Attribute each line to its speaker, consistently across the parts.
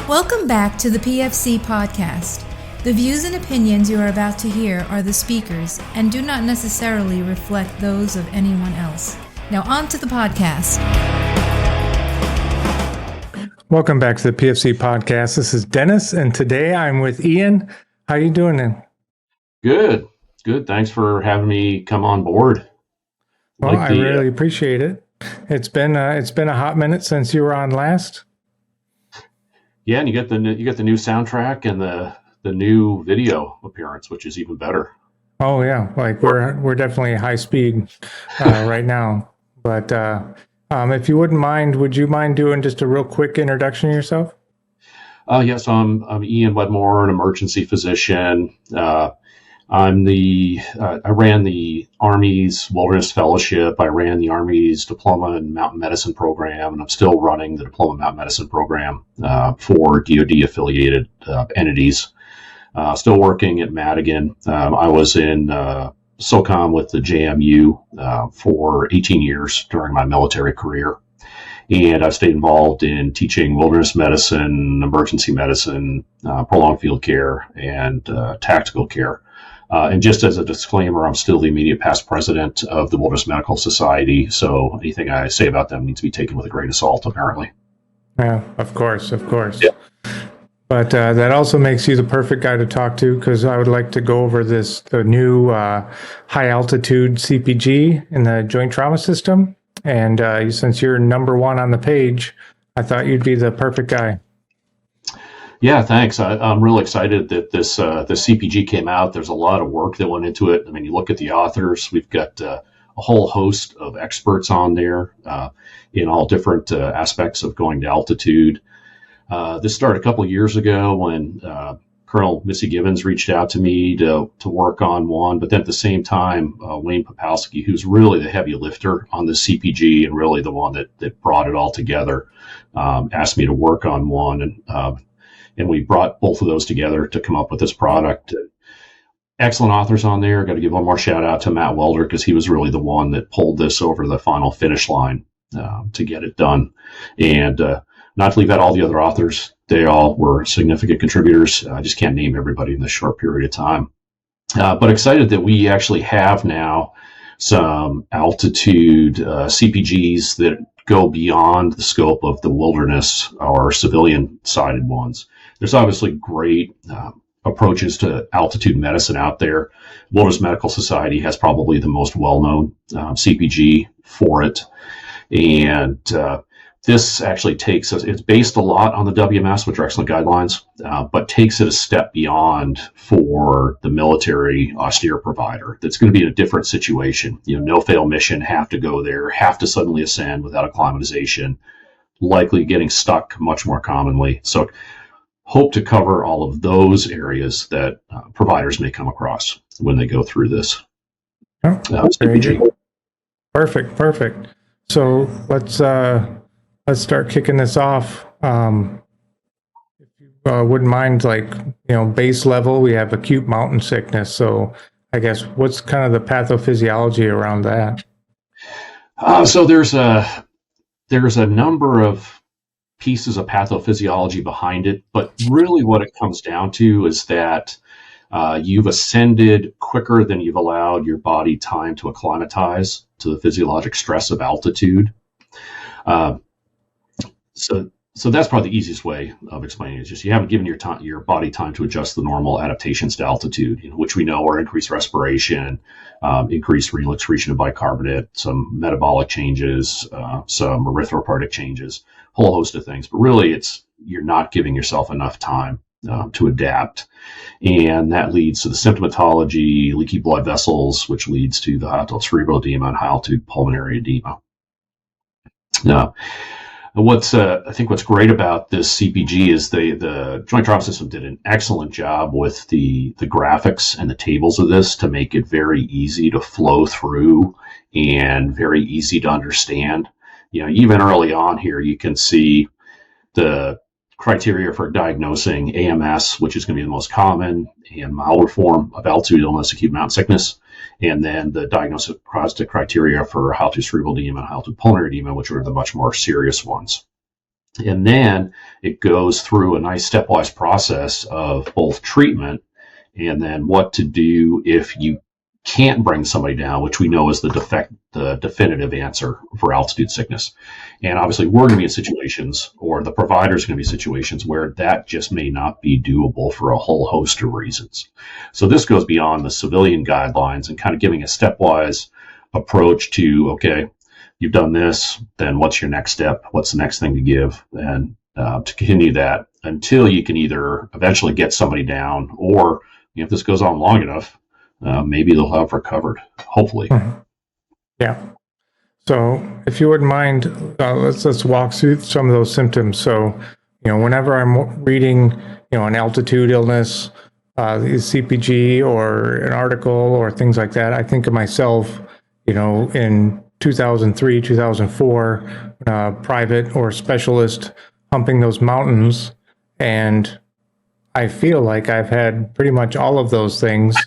Speaker 1: Welcome back to the PFC podcast. The views and opinions you are about to hear are the speakers and do not necessarily reflect those of anyone else. Now on to the podcast.
Speaker 2: Welcome back to the PFC podcast. This is Dennis, and today I'm with Ian. How you doing, then?
Speaker 3: Good. Thanks for having me come on board.
Speaker 2: Well, I really appreciate it. It's been a hot minute since you were on last.
Speaker 3: Yeah, and you get the new soundtrack and the new video appearance, which is even better.
Speaker 2: Oh yeah, like we're definitely high speed right now. But if you wouldn't mind, would you mind doing just a real quick introduction of yourself?
Speaker 3: Yes, I'm Ian Wedmore, an emergency physician. I ran the Army's Wilderness Fellowship. I ran the Army's Diploma in Mountain Medicine program, and I'm still running the Diploma in Mountain Medicine program for DoD-affiliated entities. Still working at Madigan. I was in SOCOM with the JMU for 18 years during my military career. And I've stayed involved in teaching wilderness medicine, emergency medicine, prolonged field care, and tactical care. And just as a disclaimer, I'm still the immediate past president of the Wilderness Medical Society, so anything I say about them needs to be taken with a grain of salt, apparently.
Speaker 2: Yeah, of course.
Speaker 3: Yeah.
Speaker 2: But that also makes you the perfect guy to talk to, because I would like to go over the new high-altitude CPG in the joint trauma system. And since you're number one on the page, I thought you'd be the perfect guy.
Speaker 3: Yeah, thanks. I'm really excited that this CPG came out. There's a lot of work that went into it. I mean, you look at the authors. We've got a whole host of experts on there in all different aspects of going to altitude. This started a couple of years ago when Colonel Missy Gibbons reached out to me to work on one. But then at the same time, Wayne Popowski, who's really the heavy lifter on the CPG and really the one that brought it all together, asked me to work on one. And we brought both of those together to come up with this product. Excellent authors on there. Got to give one more shout out to Matt Welder, because he was really the one that pulled this over the final finish line to get it done. And not to leave out all the other authors, they all were significant contributors. I just can't name everybody in this short period of time. But excited that we actually have now some altitude CPGs that go beyond the scope of the wilderness or civilian-sided ones. There's obviously great approaches to altitude medicine out there. Wilderness Medical Society has probably the most well-known CPG for it. And this actually it's based a lot on the WMS, which are excellent guidelines, but takes it a step beyond for the military austere provider. That's going to be in a different situation. No-fail mission, have to go there, have to suddenly ascend without acclimatization, likely getting stuck much more commonly. So hope to cover all of those areas that providers may come across when they go through this. CPG.
Speaker 2: Perfect. So let's start kicking this off. If you wouldn't mind, base level, we have acute mountain sickness. So I guess what's kind of the pathophysiology around that?
Speaker 3: So there's a number of pieces of pathophysiology behind it, but really what it comes down to is that you've ascended quicker than you've allowed your body time to acclimatize to the physiologic stress of altitude. So that's probably the easiest way of explaining it. It's just you haven't given your body time to adjust the normal adaptations to altitude, which we know are increased respiration, increased renal excretion of bicarbonate, some metabolic changes, some erythropoietic changes, a whole host of things. But really, you're not giving yourself enough time to adapt. And that leads to the symptomatology, leaky blood vessels, which leads to the high-altitude cerebral edema and high-altitude pulmonary edema. Now, I think what's great about this CPG is the Joint Trauma System did an excellent job with the graphics and the tables of this to make it very easy to flow through and very easy to understand. Even early on here, you can see the criteria for diagnosing AMS, which is going to be the most common and milder form of altitude illness, acute mountain sickness, and then the diagnostic criteria for high-altitude cerebral edema and high-altitude pulmonary edema, which are the much more serious ones. And then it goes through a nice stepwise process of both treatment and then what to do if you can't bring somebody down, which we know is the definitive answer for altitude sickness. And obviously we're going to be in situations, or the provider's going to be situations, where that just may not be doable for a whole host of reasons. So this goes beyond the civilian guidelines and kind of giving a stepwise approach to, okay, you've done this, then what's your next step? What's the next thing to give? And to continue that until you can either eventually get somebody down, or if this goes on long enough, maybe they'll have recovered, hopefully.
Speaker 2: Mm-hmm. Yeah. So if you wouldn't mind, let's walk through some of those symptoms. So, whenever I'm reading, an altitude illness, CPG or an article or things like that, I think of myself, in 2003, 2004, private or specialist humping those mountains. And I feel like I've had pretty much all of those things,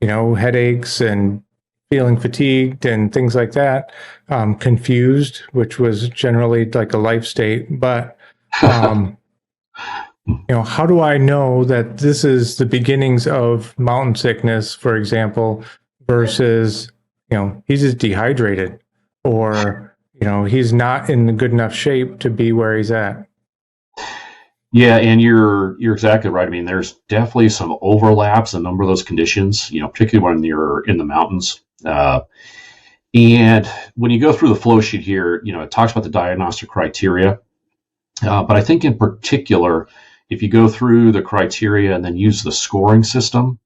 Speaker 2: headaches and feeling fatigued and things like that, confused, which was generally like a life state. But, how do I know that this is the beginnings of mountain sickness, for example, versus, he's just dehydrated, or, he's not in good enough shape to be where he's at?
Speaker 3: Yeah, and you're exactly right. I mean, there's definitely some overlaps in a number of those conditions, particularly when you're in the mountains. And when you go through the flow sheet here, it talks about the diagnostic criteria. But I think in particular, if you go through the criteria and then use the scoring system,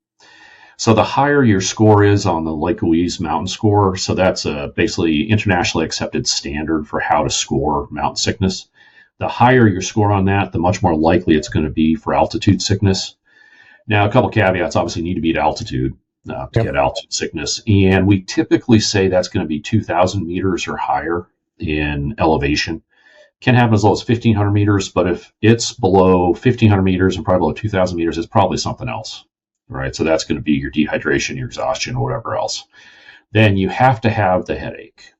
Speaker 3: so the higher your score is on the Lake Louise mountain score, so that's a basically internationally accepted standard for how to score mountain sickness. The higher your score on that, the much more likely it's going to be for altitude sickness. Now, a couple caveats, obviously you need to be at altitude to get altitude sickness. And we typically say that's going to be 2,000 meters or higher in elevation. Can happen as low as 1,500 meters, but if it's below 1,500 meters and probably below 2,000 meters, it's probably something else, right? So that's going to be your dehydration, your exhaustion, or whatever else. Then you have to have the headache.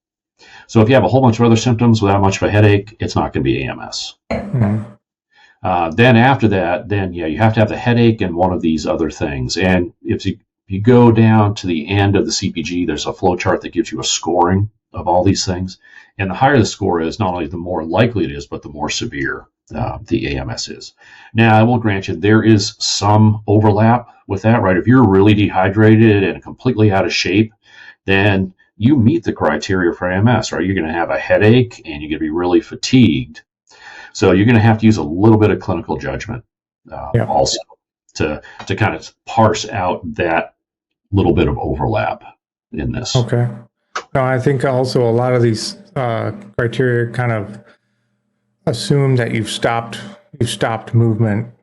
Speaker 3: So if you have a whole bunch of other symptoms without much of a headache, it's not going to be AMS. Mm-hmm. Then after that, you have to have the headache and one of these other things. And if you go down to the end of the CPG, there's a flow chart that gives you a scoring of all these things. And the higher the score is, not only the more likely it is, but the more severe the AMS is. Now, I will grant you, there is some overlap with that, right? If you're really dehydrated and completely out of shape, then you meet the criteria for AMS, right? You're going to have a headache and you're going to be really fatigued. So you're going to have to use a little bit of clinical judgment also to kind of parse out that little bit of overlap in this.
Speaker 2: Okay. No, I think also a lot of these criteria kind of assume that you've stopped movement,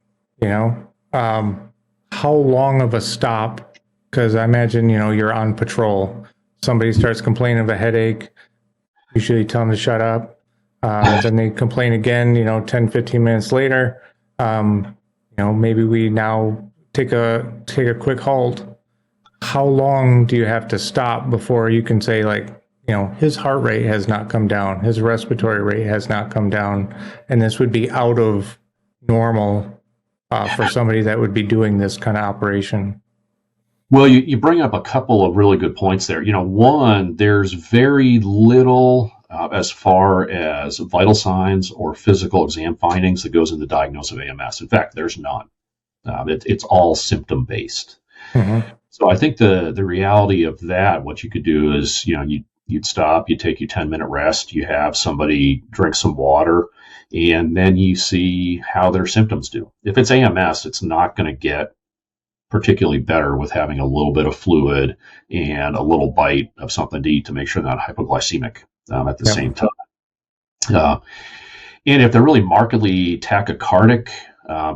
Speaker 2: how long of a stop? Because I imagine, you're on patrol. Somebody starts complaining of a headache, usually tell them to shut up. Then they complain again, 10, 15 minutes later. Maybe we now take a quick halt. How long do you have to stop before you can say, his heart rate has not come down, his respiratory rate has not come down, and this would be out of normal for somebody that would be doing this kind of operation?
Speaker 3: Well, you bring up a couple of really good points there. One, there's very little as far as vital signs or physical exam findings that goes into the diagnosis of AMS. In fact, there's none. It's all symptom based. Mm-hmm. So I think the reality of that, what you could do is, you'd stop, you take your 10-minute rest, you have somebody drink some water, and then you see how their symptoms do. If it's AMS, it's not going to get particularly better with having a little bit of fluid and a little bite of something to eat to make sure they're not hypoglycemic at the same time. And if they're really markedly tachycardic,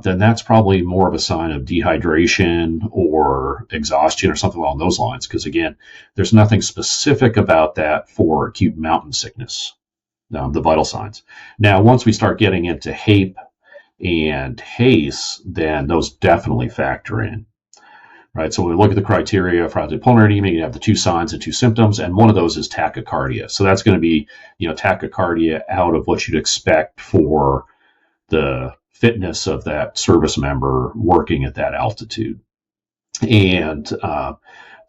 Speaker 3: then that's probably more of a sign of dehydration or exhaustion or something along those lines. Because again, there's nothing specific about that for acute mountain sickness, the vital signs. Now, once we start getting into HAPE and HACE, then those definitely factor in. right? So when we look at the criteria for pulmonary edema, you have the 2 signs and 2 symptoms, and one of those is tachycardia. So that's going to be, tachycardia out of what you'd expect for the fitness of that service member working at that altitude. And the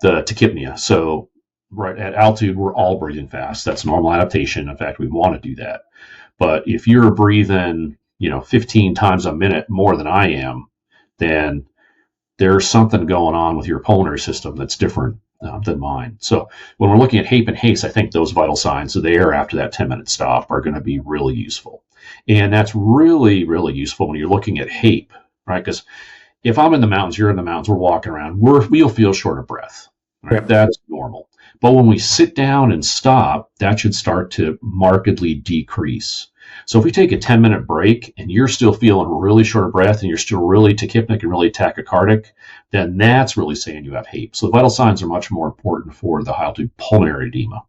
Speaker 3: tachypnea. So right at altitude, we're all breathing fast. That's normal adaptation. In fact, we want to do that. But if you're breathing, 15 times a minute more than I am, then there's something going on with your pulmonary system that's different than mine. So when we're looking at HAPE and HACE, I think those vital signs of the air after that 10-minute stop are going to be really useful. And that's really, really useful when you're looking at HAPE, right? Because if I'm in the mountains, you're in the mountains, we're walking around, we'll feel short of breath, right? Yep. That's normal. But when we sit down and stop, that should start to markedly decrease. So if we take a 10-minute break and you're still feeling really short of breath and you're still really tachypnic and really tachycardic, then that's really saying you have HAPE. So the vital signs are much more important for the high-altitude pulmonary edema.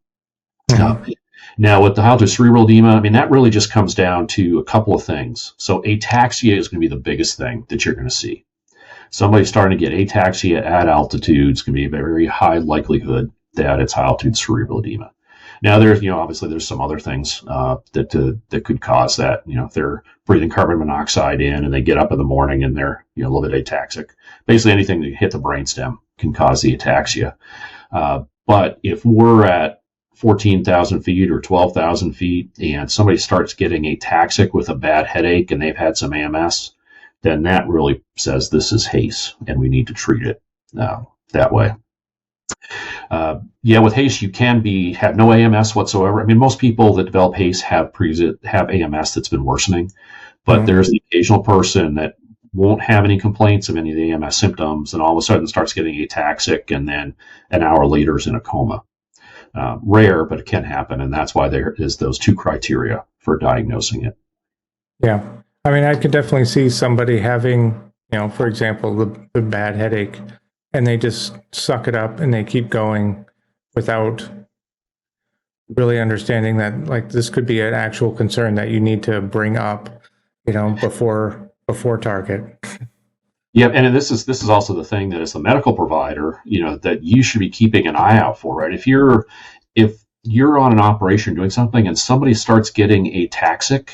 Speaker 3: Mm-hmm. Now, with the high-altitude cerebral edema, that really just comes down to a couple of things. So ataxia is going to be the biggest thing that you're going to see. Somebody starting to get ataxia at altitude is going to be a very high likelihood that it's high-altitude cerebral edema. Now, there's, obviously there's some other things that could cause that. If they're breathing carbon monoxide in and they get up in the morning and they're, a little bit ataxic. Basically, anything that hit the brainstem can cause the ataxia. But if we're at 14,000 feet or 12,000 feet and somebody starts getting ataxic with a bad headache and they've had some AMS, then that really says this is HACE and we need to treat it that way. With HACE, you can have no AMS whatsoever. Most people that develop HACE have AMS that's been worsening, but mm-hmm. There's the occasional person that won't have any complaints of any of the AMS symptoms and all of a sudden starts getting ataxic and then an hour later is in a coma. Rare, but it can happen, and that's why there is those 2 criteria for diagnosing it.
Speaker 2: Yeah. I could definitely see somebody having, for example, the bad headache, and they just suck it up and they keep going without really understanding that, like, this could be an actual concern that you need to bring up, before target.
Speaker 3: Yeah, and this is also the thing that as the medical provider, that you should be keeping an eye out for, right? If you're on an operation doing something and somebody starts getting ataxic,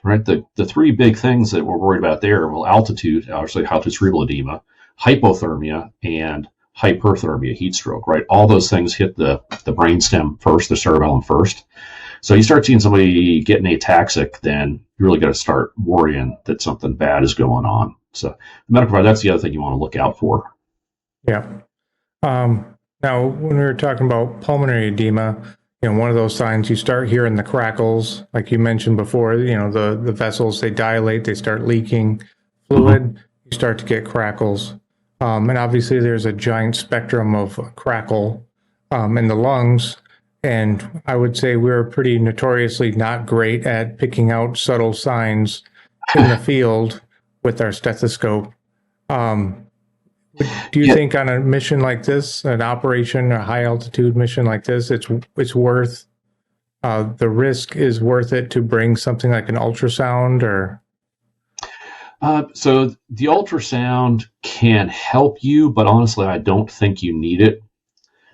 Speaker 3: right? The 3 big things that we're worried about there, altitude, obviously altitude cerebral edema, hypothermia, and hyperthermia, heat stroke, right? All those things hit the brainstem first, the cerebellum first. So you start seeing somebody getting ataxic, then you really got to start worrying that something bad is going on. So the medical provider, that's the other thing you want to look out for. Yeah.
Speaker 2: Now, when we were talking about pulmonary edema, one of those signs, you start hearing the crackles, like you mentioned before, the vessels, they dilate, they start leaking fluid, mm-hmm. You start to get crackles. And obviously there's a giant spectrum of crackle in the lungs. And I would say we're pretty notoriously not great at picking out subtle signs in the field with our stethoscope. Do you think on a mission like this, an operation, a high altitude mission like this, it's worth, the risk is worth it to bring something like an ultrasound or?
Speaker 3: So the ultrasound can help you, but honestly, I don't think you need it.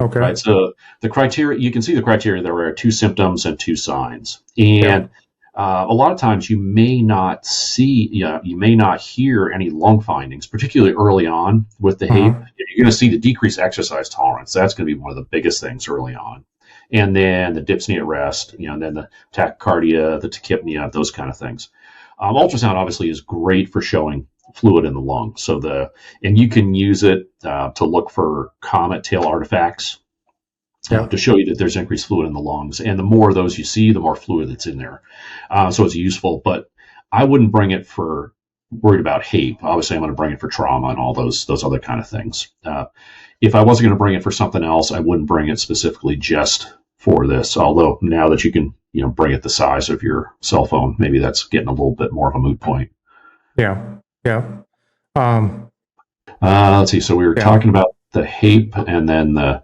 Speaker 2: Okay.
Speaker 3: Right. So the criteria, you can see the criteria, there are 2 symptoms and 2 signs. And a lot of times you may not you may not hear any lung findings, particularly early on with the HAPE. You're going to see the decreased exercise tolerance. That's going to be one of the biggest things early on. And then the dyspnea at rest, and then the tachycardia, the tachypnea, those kind of things. Ultrasound obviously is great for showing fluid in the lung. And you can use it to look for comet tail artifacts to show you that there's increased fluid in the lungs. And the more of those you see, the more fluid that's in there. So it's useful, but I wouldn't bring it for worried about HAPE. Obviously, I'm going to bring it for trauma and all those other kind of things. If I wasn't going to bring it for something else, I wouldn't bring it specifically just for this. Although now that you can, bring it the size of your cell phone, maybe that's getting a little bit more of a moot point.
Speaker 2: Yeah.
Speaker 3: Let's see. So we were talking about the HAPE and then the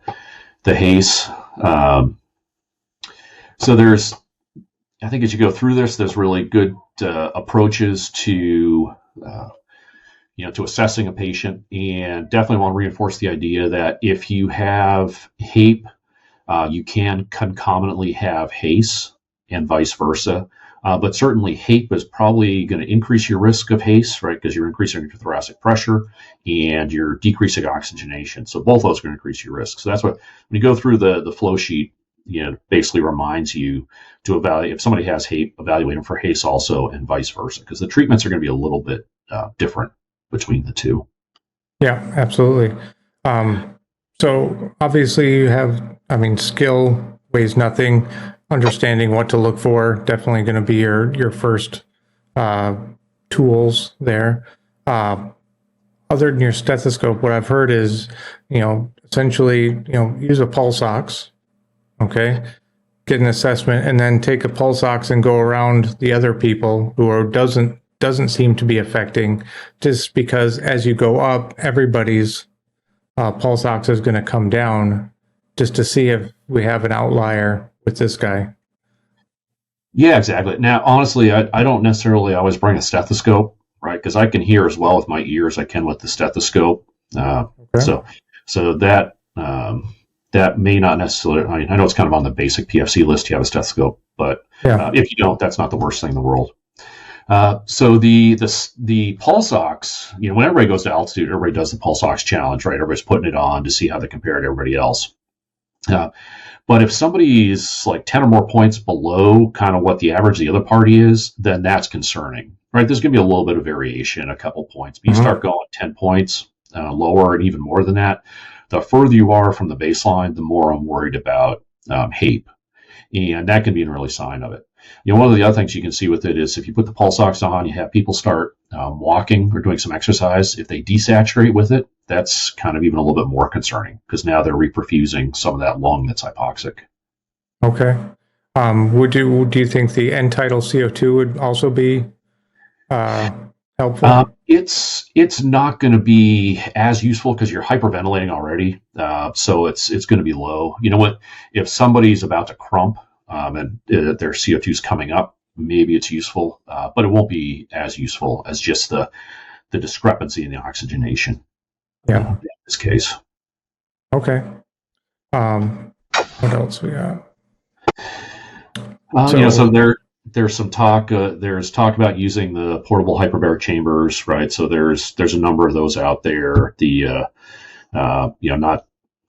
Speaker 3: HACE. So there's, I think as you go through this, there's really good approaches to to assessing a patient, and definitely want to reinforce the idea that if you have HAPE, you can concomitantly have HACE and vice versa. But certainly HAPE is probably going to increase your risk of HACE, right? Because you're increasing your thoracic pressure and you're decreasing oxygenation. So both of those are going to increase your risk. So that's what, when you go through the flow sheet, basically reminds you to evaluate, if somebody has HAPE, evaluate them for HACE also, and vice versa, because the treatments are going to be a little bit different between the two.
Speaker 2: Yeah, absolutely. So obviously you have, skill weighs nothing. Understanding what to look for, definitely going to be your first tools there. Other than your stethoscope, what I've heard is, essentially, use a pulse ox, okay, get an assessment, and then take a pulse ox and go around the other people who doesn't seem to be affecting, just because as you go up, everybody's pulse ox is going to come down, just to see if we have an outlier with this guy.
Speaker 3: Yeah, exactly. Now, honestly, I don't necessarily always bring a stethoscope, right? Because I can hear as well with my ears as I can with the stethoscope. Okay. So that may not necessarily. I know it's kind of on the basic PFC list. You have a stethoscope, but if you don't, that's not the worst thing in the world. So the pulse ox, when everybody goes to altitude, everybody does the pulse ox challenge, right? Everybody's putting it on to see how they compare to everybody else. But if somebody is like 10 or more points below kind of what the average of the other party is, then that's concerning, right? There's going to be a little bit of variation, a couple points. But you start going 10 points lower and even more than that, the further you are from the baseline, the more I'm worried about HAPE. And that can be an early sign of it. One of the other things you can see with it is if you put the pulse ox on, you have people start walking or doing some exercise. If they desaturate with it, that's kind of even a little bit more concerning, because now they're reperfusing some of that lung that's hypoxic.
Speaker 2: Okay. Do you think the end tidal CO2 would also be helpful?
Speaker 3: It's not going to be as useful because you're hyperventilating already. So it's going to be low. You know what? If somebody's about to crump and their CO2 is coming up, maybe it's useful, but it won't be as useful as just the discrepancy in the oxygenation. In this case.
Speaker 2: Okay. What else we got?
Speaker 3: So there's some talk. There's talk about using the portable hyperbaric chambers, right? So there's a number of those out there. The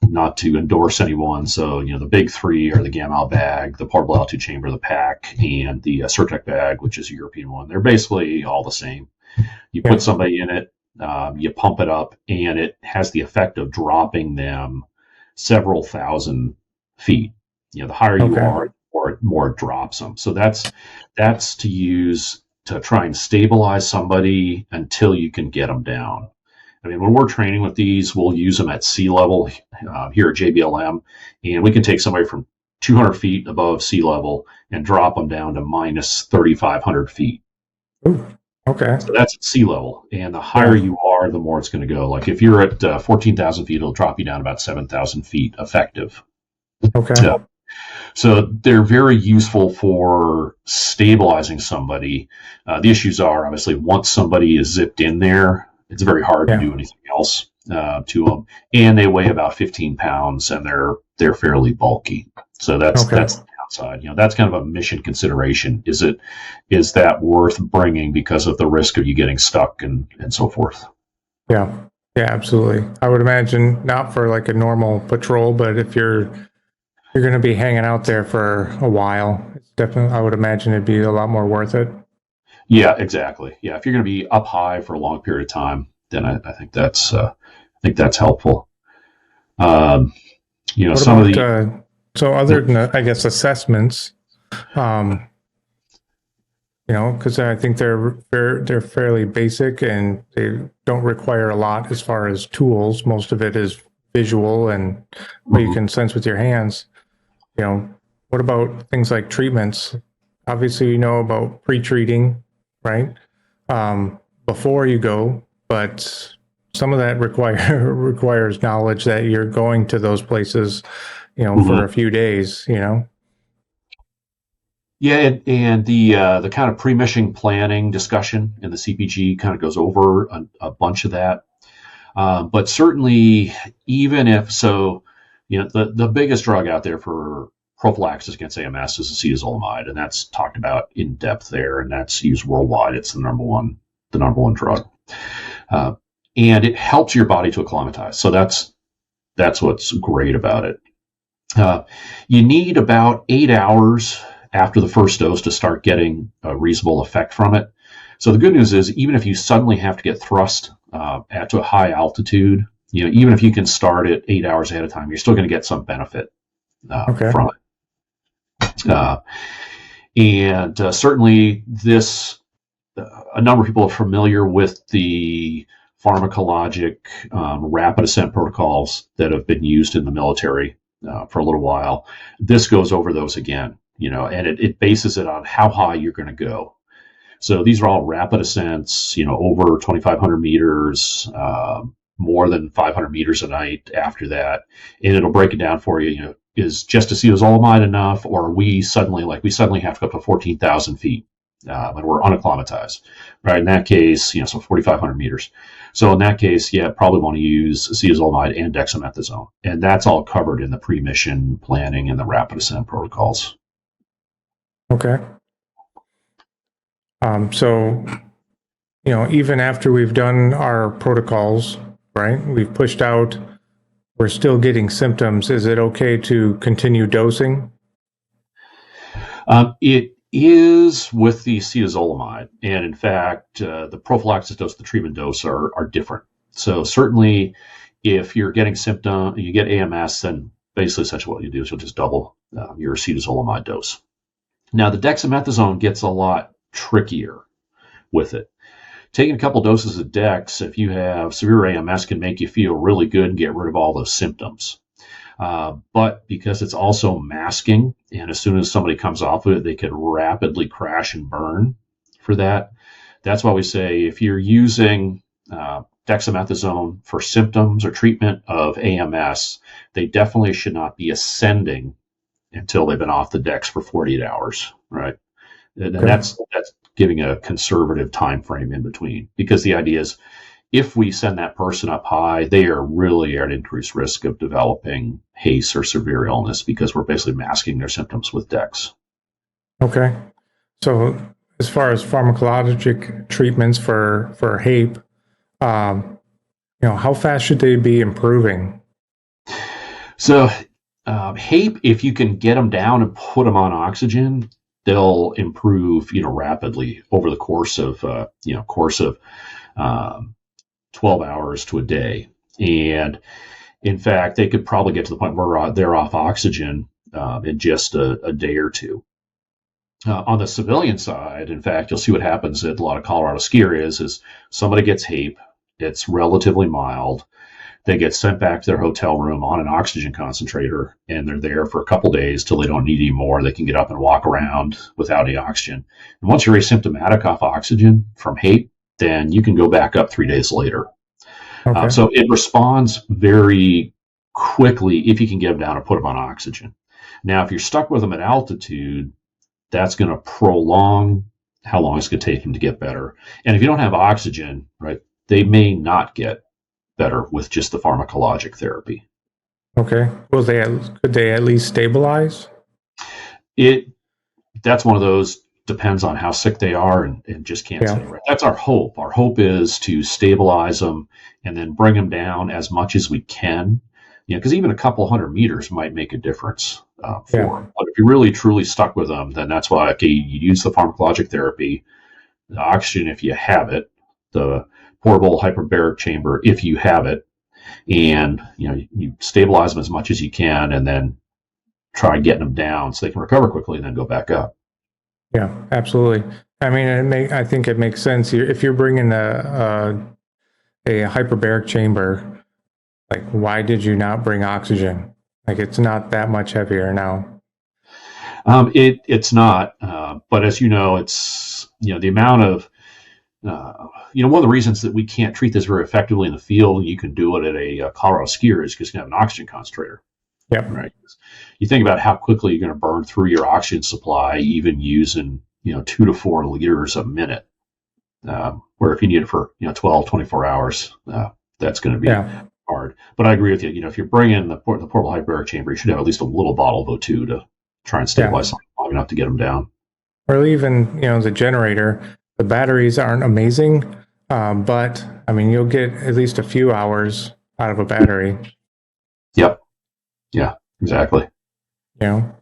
Speaker 3: not to endorse anyone. So the big three are the Gamal bag, the portable altitude chamber, the PAC, and the Certec bag, which is a European one. They're basically all the same. You put somebody in it, you pump it up, and it has the effect of dropping them several thousand feet. The higher you are, the more it drops them. So that's to use to try and stabilize somebody until you can get them down. When we're training with these, we'll use them at sea level here at JBLM, and we can take somebody from 200 feet above sea level and drop them down to minus 3,500 feet.
Speaker 2: Ooh, okay.
Speaker 3: So that's at sea level, and the higher you are, the more it's going to go. Like if you're at 14,000 feet, it'll drop you down about 7,000 feet effective.
Speaker 2: Okay.
Speaker 3: So they're very useful for stabilizing somebody. The issues are obviously once somebody is zipped in there, it's very hard to do anything else to them, and they weigh about 15 pounds, and they're fairly bulky. So that's the downside. That's kind of a mission consideration. Is that worth bringing because of the risk of you getting stuck and so forth?
Speaker 2: Yeah, absolutely. I would imagine not for like a normal patrol, but if you're going to be hanging out there for a while, it's definitely, I would imagine it'd be a lot more worth it.
Speaker 3: Yeah, exactly. Yeah, if you're going to be up high for a long period of time, then I think that's helpful. Some of the
Speaker 2: so other than I guess assessments, because I think they're fairly basic and they don't require a lot as far as tools. Most of it is visual and what you can sense with your hands. What about things like treatments? Obviously, about pre-treating, right? Before you go, but some of that requires knowledge that you're going to those places, for a few days,
Speaker 3: Yeah, and the kind of pre-mission planning discussion in the CPG kind of goes over a bunch of that. But certainly, even if so, the biggest drug out there for prophylaxis against AMS is acetazolamide, and that's talked about in depth there, and that's used worldwide. It's the number one drug, uh, and it helps your body to acclimatize. So that's what's great about it. Uh, you need about 8 hours after the first dose to start getting a reasonable effect from it. So the good news is, even if you suddenly have to get thrust to a high altitude, even if you can start it 8 hours ahead of time, you're still going to get some benefit
Speaker 2: Okay.
Speaker 3: from it. And certainly, a number of people are familiar with the pharmacologic rapid ascent protocols that have been used in the military for a little while. This goes over those again, and it bases it on how high you're going to go. So these are all rapid ascents, over 2,500 meters, more than 500 meters a night after that. And it'll break it down for you, is just acetazolamide enough, or we suddenly have to go up to 14,000 feet and we're unacclimatized, right? In that case, so 4,500 meters. So in that case, probably want to use acetazolamide and dexamethasone. And that's all covered in the pre-mission planning and the rapid ascent protocols.
Speaker 2: Okay. So, even after we've done our protocols, right, we've pushed out, we're still getting symptoms. Is it okay to continue dosing?
Speaker 3: It is with the acetazolamide. And in fact, the prophylaxis dose, the treatment dose are different. So certainly, if you're getting symptom, you get AMS, then basically essentially what you do is you'll just double your acetazolamide dose. Now, the dexamethasone gets a lot trickier with it. Taking a couple doses of Dex, if you have severe AMS, can make you feel really good and get rid of all those symptoms. But because it's also masking, and as soon as somebody comes off of it, they could rapidly crash and burn for that. That's why we say, if you're using dexamethasone for symptoms or treatment of AMS, they definitely should not be ascending until they've been off the Dex for 48 hours, right? And
Speaker 2: Okay.
Speaker 3: that's giving a conservative time frame in between, because the idea is, if we send that person up high, they are really at increased risk of developing HACE or severe illness, because we're basically masking their symptoms with Dex.
Speaker 2: Okay. So as far as pharmacologic treatments for HAPE, how fast should they be improving?
Speaker 3: So HAPE, if you can get them down and put them on oxygen, they'll improve, rapidly over the course of 12 hours to a day. And in fact, they could probably get to the point where they're off oxygen in just a day or two. On the civilian side, in fact, you'll see what happens at a lot of Colorado ski areas is somebody gets HAPE, it's relatively mild, they get sent back to their hotel room on an oxygen concentrator, and they're there for a couple days till they don't need any more. They can get up and walk around without any oxygen. And once you're asymptomatic off oxygen from HAPE, then you can go back up 3 days later.
Speaker 2: Okay.
Speaker 3: So it responds very quickly if you can get them down and put them on oxygen. Now, if you're stuck with them at altitude, that's going to prolong how long it's going to take them to get better. And if you don't have oxygen, right, they may not get better with just the pharmacologic therapy.
Speaker 2: Okay. Could they at least stabilize?
Speaker 3: That's one of those, depends on how sick they are, and just can't say, right? That's our hope. Our hope is to stabilize them and then bring them down as much as we can. Because even a couple 100 meters might make a difference for them. But if you're really truly stuck with them, then that's why, okay, you use the pharmacologic therapy, the oxygen if you have it, the portable hyperbaric chamber if you have it, and you stabilize them as much as you can, and then try getting them down so they can recover quickly and then go back up.
Speaker 2: Yeah, absolutely. I mean, I think it makes sense. If you're bringing a hyperbaric chamber, like, why did you not bring oxygen? Like, it's not that much heavier now.
Speaker 3: It's not, but as you know, it's the amount of one of the reasons that we can't treat this very effectively in the field, and you can do it at a Colorado skier, is because you have an oxygen concentrator.
Speaker 2: Yep.
Speaker 3: right? You think about how quickly you're going to burn through your oxygen supply, even using 2 to 4 liters a minute. Where if you need it for 12, 24 hours, that's going to be hard. But I agree with you. If you're bringing the portable hyperbaric chamber, you should have at least a little bottle of O2 to try and stabilize something long enough to get them down.
Speaker 2: Or even the generator. The batteries aren't amazing, but I mean you'll get at least a few hours out of a battery.
Speaker 3: Yep. Yeah. Exactly.
Speaker 2: So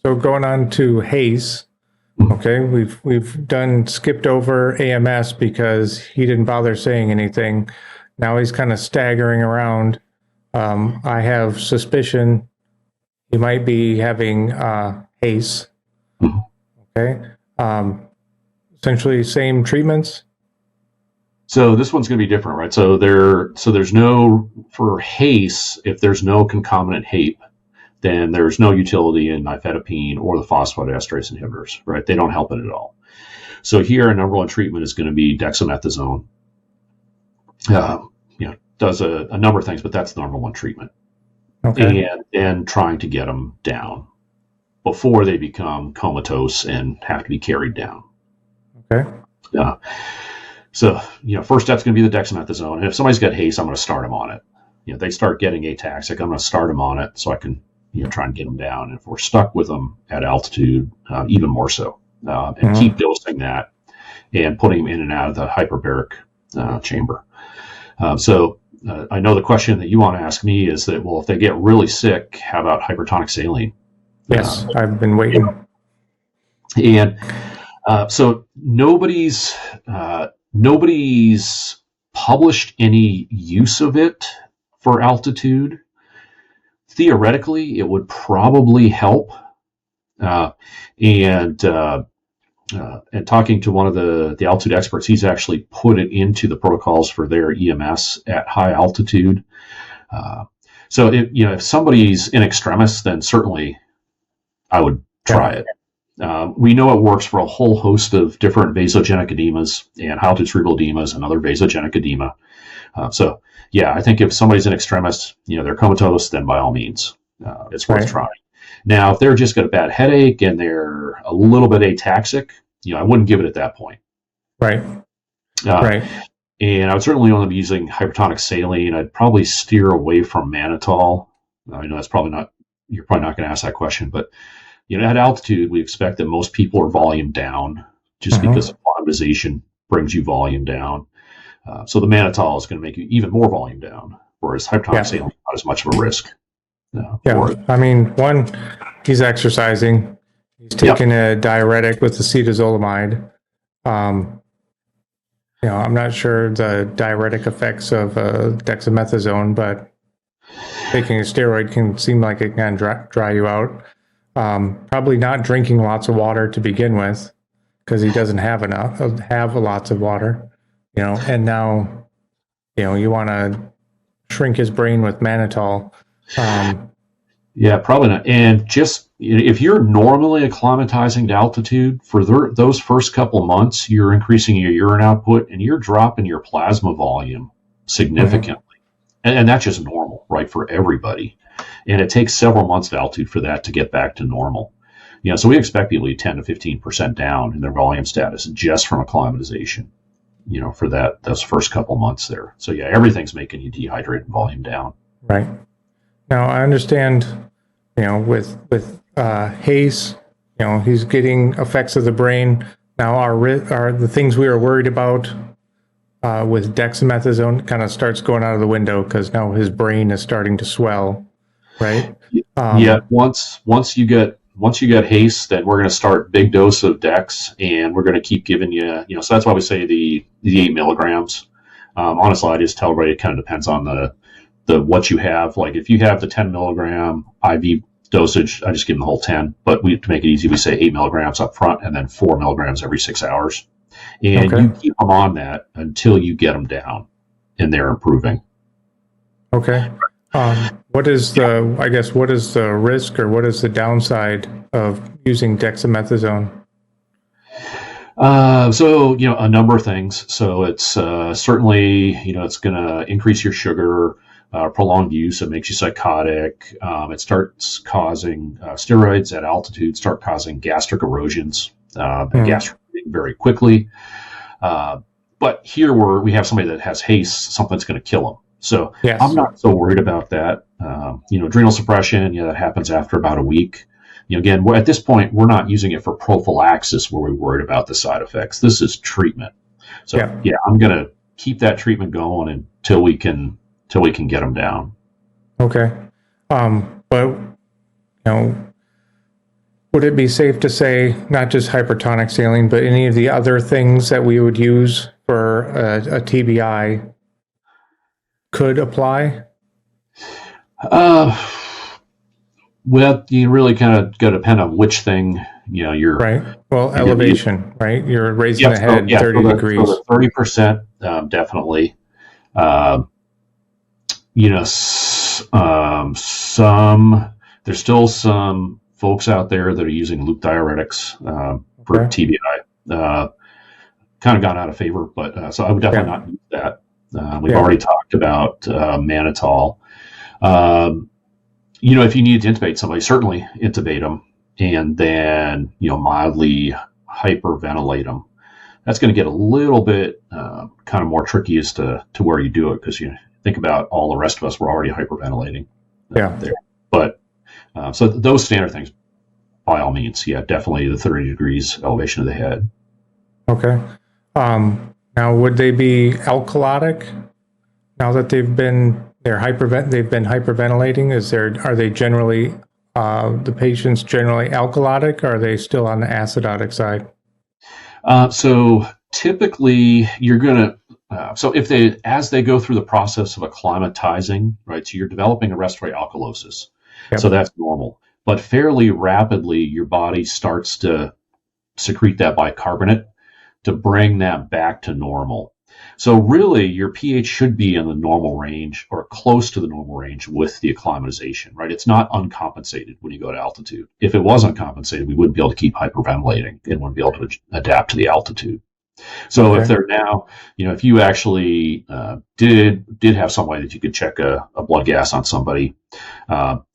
Speaker 2: going on to HACE. Okay, we've skipped over AMS because he didn't bother saying anything. Now he's kind of staggering around. I have suspicion he might be having HACE. Okay, essentially same treatments.
Speaker 3: So this one's going to be different, right? So there's no, for HACE, if there's no concomitant HAPE, then there's no utility in nifedipine or the phosphodiesterase inhibitors, right? They don't help it at all. So here, our number one treatment is going to be dexamethasone. Does a number of things, but that's the number one treatment.
Speaker 2: Okay.
Speaker 3: And trying to get them down before they become comatose and have to be carried down.
Speaker 2: Okay.
Speaker 3: So, first step's going to be the dexamethasone. And if somebody's got HACE, I'm going to start them on it. They start getting ataxic, I'm going to start them on it so I can try and get them down. And if we're stuck with them at altitude, even more so. And keep dosing that and putting them in and out of the hyperbaric chamber. I know the question that you want to ask me is that, well, if they get really sick, how about hypertonic saline?
Speaker 2: Yes, I've been waiting.
Speaker 3: And so nobody's published any use of it for altitude. Theoretically, it would probably help. And talking to one of the altitude experts, he's actually put it into the protocols for their EMS at high altitude. So if somebody's in extremis, then certainly I would try it. We know it works for a whole host of different vasogenic edemas and high altitude cerebral edemas and other vasogenic edema. I think if somebody's in extremis, they're comatose, then by all means, it's worth trying. Now, if they're just got a bad headache and they're a little bit ataxic, I wouldn't give it at that point.
Speaker 2: Right. Right.
Speaker 3: And I would certainly only be using hypertonic saline. I'd probably steer away from mannitol. I know that's probably not, you're probably not going to ask that question, but at altitude, we expect that most people are volume down just because acclimatization brings you volume down. So the mannitol is going to make you even more volume down, whereas hypertonic saline is not as much of a risk.
Speaker 2: I mean, one, he's exercising. He's taking a diuretic with acetazolamide. I'm not sure the diuretic effects of dexamethasone, but taking a steroid can seem like it can dry you out. Probably not drinking lots of water to begin with, because he doesn't have lots of water. And now, you want to shrink his brain with mannitol.
Speaker 3: Probably not. And just if you're normally acclimatizing to altitude for those first couple months, you're increasing your urine output and you're dropping your plasma volume significantly. And that's just normal, right, for everybody. And it takes several months at altitude for that to get back to normal. So we expect people to be 10 to 15% down in their volume status just from acclimatization, for those first couple months there. So everything's making you dehydrate and volume down.
Speaker 2: Right. Now I understand, with HACE, he's getting effects of the brain. Now are the things we were worried about with dexamethasone kind of starts going out of the window because now his brain is starting to swell, right?
Speaker 3: Once you get HACE, then we're going to start big dose of dex, and we're going to keep giving you, so that's why we say the 8 milligrams. Honestly, I just tell everybody it kind of depends on the what you have. Like if you have the 10 milligram IV dosage, I just give them the whole 10. But to make it easy, we say 8 milligrams up front and then 4 milligrams every 6 hours. And you keep them on that until you get them down, and they're improving. Okay.
Speaker 2: What is the risk or what is the downside of using dexamethasone?
Speaker 3: A number of things. So it's certainly, it's going to increase your sugar. prolonged use, it makes you psychotic. It starts causing steroids at altitude start causing gastric erosions, gastric very quickly. But here we have somebody that has HACE, something that's going to kill them. So
Speaker 2: Yes.
Speaker 3: I'm not so worried about that. Adrenal suppression, that happens after about a week. Again, at this point, we're not using it for prophylaxis where we're worried about the side effects. This is treatment. So yeah I'm going to keep that treatment going until we can get them down.
Speaker 2: Okay. But, would it be safe to say not just hypertonic saline, but any of the other things that we would use for a TBI could apply?
Speaker 3: Well, you really kind of got to depend on which thing, you're...
Speaker 2: Right. Well, elevation, right? You're raising the head 30 degrees.
Speaker 3: So the 30%, definitely. There's still some folks out there that are using loop diuretics for TBI. Kind of gone out of favor, but so I would definitely not use that. We've already talked about mannitol. If you need to intubate somebody, certainly intubate them and then, mildly hyperventilate them. That's going to get a little bit kind of more tricky as to where you do it, because you think about all the rest of us, we're already hyperventilating there. But so those standard things, by all means, definitely the 30 degrees elevation of the head. Okay.
Speaker 2: Now, would they be alkalotic? Now that they've been hyperventilating, are they generally the patients generally alkalotic, or are they still on the acidotic side?
Speaker 3: So typically you're going to, as they go through the process of acclimatizing, right? So you're developing a respiratory alkalosis. Yep. So that's normal, but fairly rapidly your body starts to secrete that bicarbonate to bring that back to normal. So really your pH should be in the normal range or close to the normal range with the acclimatization, right? It's not uncompensated when you go to altitude. If it was uncompensated, we wouldn't be able to keep hyperventilating and wouldn't be able to adapt to the altitude. So if they're now, if you actually did have some way that you could check a blood gas on somebody,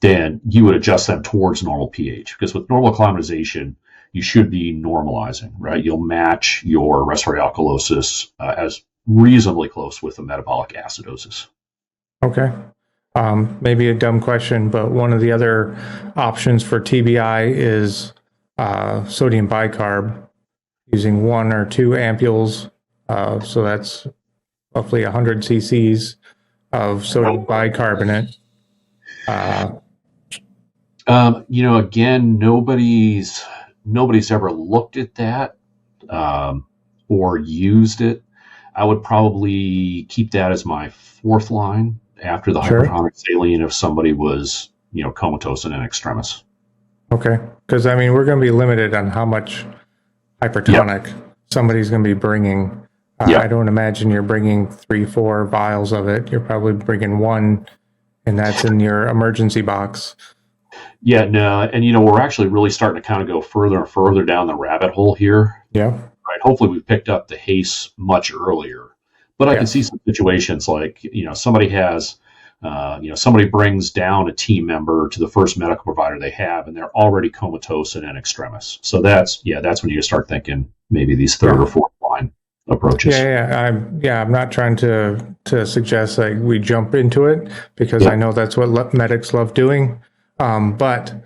Speaker 3: then you would adjust them towards normal pH, because with normal acclimatization, you should be normalizing, right? You'll match your respiratory alkalosis as reasonably close with a metabolic acidosis.
Speaker 2: Okay. Maybe a dumb question, but one of the other options for TBI is sodium bicarb, using 1 or 2 ampules. So that's roughly 100 cc's of sodium bicarbonate.
Speaker 3: Again, nobody's ever looked at that or used it. I would probably keep that as my fourth line after the hypertonic saline if somebody was, comatose and in extremis.
Speaker 2: Okay. Because, we're going to be limited on how much hypertonic somebody's going to be bringing. I don't imagine you're bringing 3-4 vials of it. You're probably bringing 1, and that's in your emergency box.
Speaker 3: Yeah, no, and we're actually really starting to kind of go further and further down the rabbit hole here.
Speaker 2: Yeah.
Speaker 3: Right. Hopefully we've picked up the HACE much earlier. But I can see some situations like, somebody has, somebody brings down a team member to the first medical provider they have, and they're already comatose and in extremis. So that's when you start thinking maybe these third or fourth line approaches.
Speaker 2: I'm not trying to suggest like we jump into it, because I know that's what medics love doing. But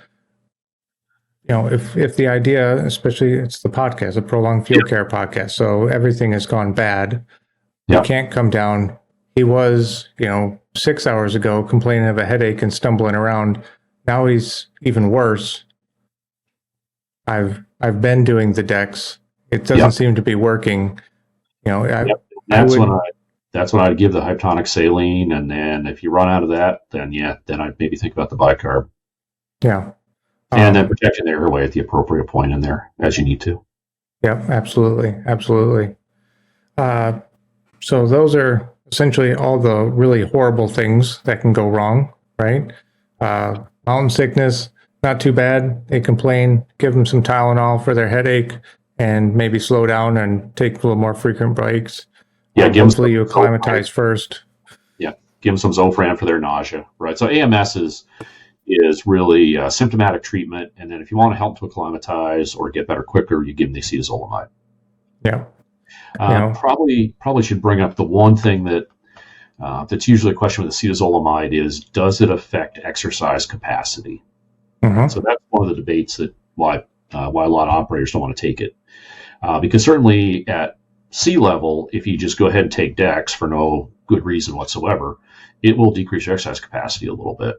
Speaker 2: if the idea, especially it's the podcast, a prolonged field care podcast, so everything has gone bad. You can't come down. He was, 6 hours ago complaining of a headache and stumbling around. Now he's even worse. I've been doing the dex. It doesn't seem to be working.
Speaker 3: That's when I'd give the hypotonic saline, and then if you run out of that, then I'd maybe think about the bicarb.
Speaker 2: Yeah.
Speaker 3: And then protecting the airway at the appropriate point in there as you need to.
Speaker 2: Yeah, absolutely. Absolutely. So those are essentially all the really horrible things that can go wrong, right? Mountain sickness, not too bad. They complain, give them some Tylenol for their headache, and maybe slow down and take a little more frequent breaks.
Speaker 3: Yeah,
Speaker 2: hopefully you acclimatize first.
Speaker 3: Yeah. give them some Zofran for their nausea, right? So AMS is really symptomatic treatment, and then if you want to help to acclimatize or get better quicker, you give them the acetazolamide.
Speaker 2: Yeah.
Speaker 3: Probably should bring up the one thing that's usually a question with acetazolamide is, does it affect exercise capacity?
Speaker 2: Mm-hmm.
Speaker 3: So that's one of the debates that why a lot of operators don't want to take it. Because certainly at sea level, if you just go ahead and take Dex for no good reason whatsoever, it will decrease your exercise capacity a little bit.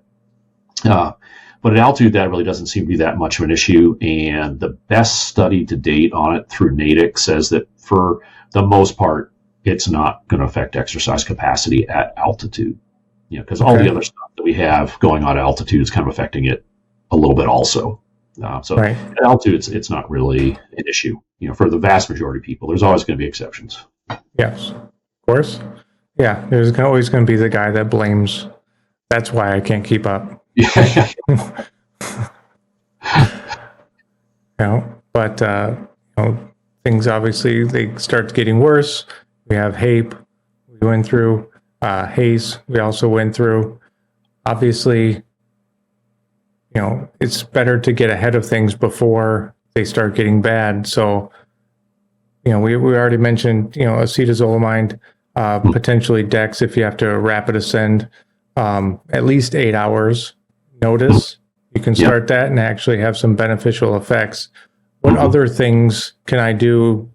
Speaker 3: But at altitude, that really doesn't seem to be that much of an issue. And the best study to date on it through NATIC says that for the most part, it's not going to affect exercise capacity at altitude. Because all the other stuff that we have going on at altitude is kind of affecting it a little bit also. At altitude, it's not really an issue. For the vast majority of people, there's always going to be exceptions.
Speaker 2: Yes, of course. Yeah, there's always going to be the guy that blames, that's why I can't keep up.
Speaker 3: Yeah.
Speaker 2: But things obviously, they start getting worse. We have HAPE, we went through, HACE, we also went through. Obviously, it's better to get ahead of things before they start getting bad. So, we already mentioned, acetazolamide, potentially Dex if you have to rapid ascend, at least 8 hours notice. You can start that and actually have some beneficial effects. What other things can I do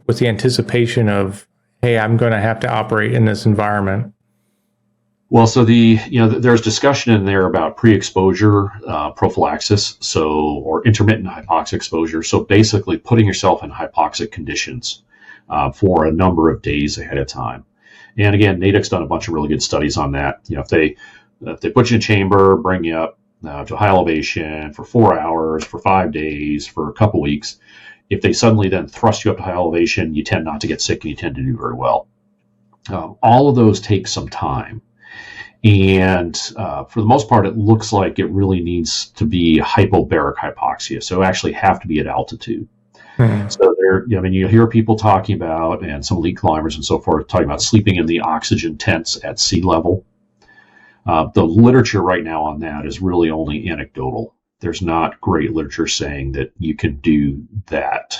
Speaker 2: with the anticipation of, hey, I'm going to have to operate in this environment?
Speaker 3: Well, so there's discussion in there about pre-exposure prophylaxis, or intermittent hypoxic exposure. So basically putting yourself in hypoxic conditions for a number of days ahead of time. And again, NATIC's done a bunch of really good studies on that. If they put you in a chamber, bring you up to high elevation for 4 hours, for 5 days, for a couple weeks, if they suddenly then thrust you up to high elevation, you tend not to get sick and you tend to do very well. All of those take some time. And for the most part, it looks like it really needs to be hypobaric hypoxia. So actually have to be at altitude. So you hear people talking about, and some elite climbers and so forth, talking about sleeping in the oxygen tents at sea level. The literature right now on that is really only anecdotal. There's not great literature saying that you can do that.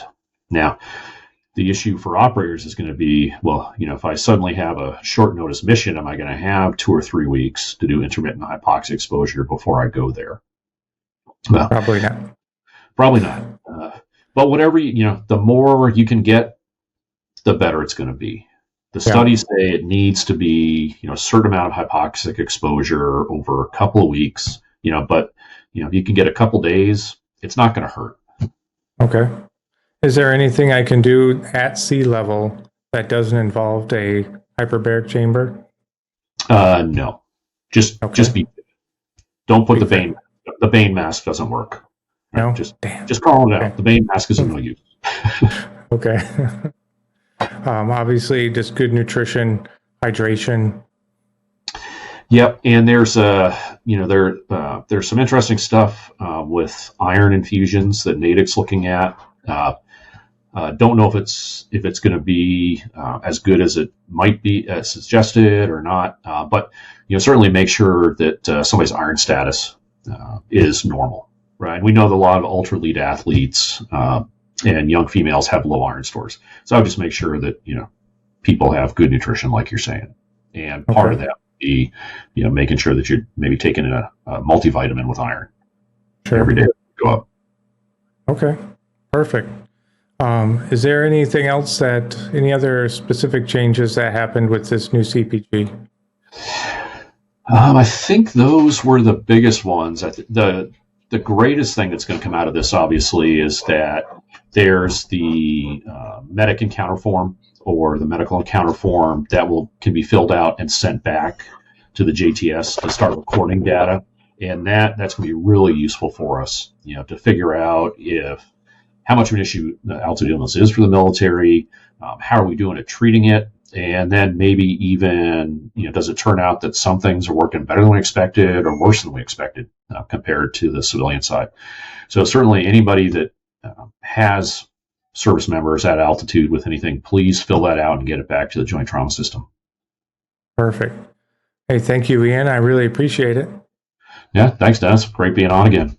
Speaker 3: Now, the issue for operators is going to be, if I suddenly have a short notice mission, am I going to have 2 or 3 weeks to do intermittent hypoxic exposure before I go there? Well,
Speaker 2: probably not.
Speaker 3: Probably not. But whatever, the more you can get, the better it's going to be. The studies say it needs to be, a certain amount of hypoxic exposure over a couple of weeks, but, if you can get a couple days, it's not going to hurt.
Speaker 2: Okay. Is there anything I can do at sea level that doesn't involve a hyperbaric chamber?
Speaker 3: No. Just don't put the Bane mask doesn't work. Right?
Speaker 2: No?
Speaker 3: Just call it out. The Bane mask is of no use.
Speaker 2: Okay. Obviously, just good nutrition, hydration.
Speaker 3: Yep, and there's there's some interesting stuff with iron infusions that NATIC's looking at. Don't know if it's going to be as good as it might be suggested or not, but certainly make sure that somebody's iron status is normal, right? We know that a lot of ultra elite athletes and young females have low iron stores, so I would just make sure that people have good nutrition, like you're saying, and part of that would be making sure that you're maybe taking a multivitamin with iron every day to go up.
Speaker 2: Okay, perfect. Is there anything else any other specific changes that happened with this new CPG?
Speaker 3: I think those were the biggest ones. The greatest thing that's going to come out of this, obviously, is that there's the medic encounter form, or the medical encounter form that can be filled out and sent back to the JTS to start recording data, and that's going to be really useful for us, to figure out how much of an issue altitude illness is for the military, how are we doing at treating it, and then maybe even, does it turn out that some things are working better than we expected or worse than we expected compared to the civilian side. So certainly anybody that has service members at altitude with anything, please fill that out and get it back to the Joint Trauma System.
Speaker 2: Perfect. Hey, thank you, Ian. I really appreciate it.
Speaker 3: Yeah, thanks, Dennis. Great being on again.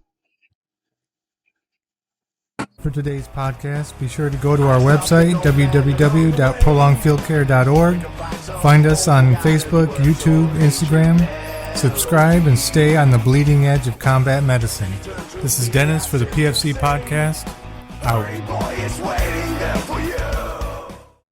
Speaker 4: For today's podcast, be sure to go to our website, www.prolongfieldcare.org. Find us on Facebook, YouTube, Instagram. Subscribe and stay on the bleeding edge of combat medicine. This is Dennis for the PFC Podcast. Out.